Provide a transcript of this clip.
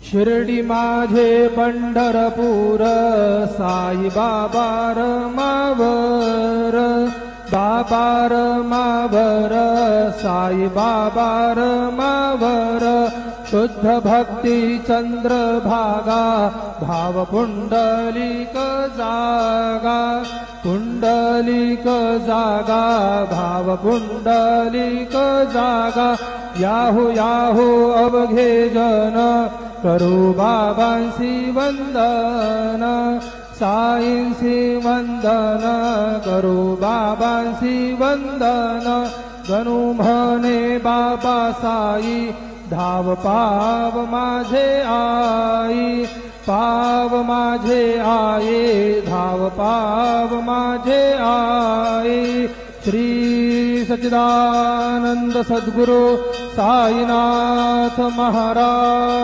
शिर्डी माझे पंढरपूर साई बाबा रमावर, बाबा रमावर साई बाबा रमावर, शुद्ध भक्ती चंद्रभागा भाव पुंडलिक जागा, पुंडलिक जागा भाव पुंडलिक जागा, याहू याहू अवघे जन करू बाबांसी वंदन, साईंसी वंदन करू बाबांसी वंदन, गणू म्हणे बाबा साई धाव पाव माझे आई, पाव माझे आई धाव पाव माझे आई। श्री सच्चिदानंद सद्गुरु साईनाथ महाराज।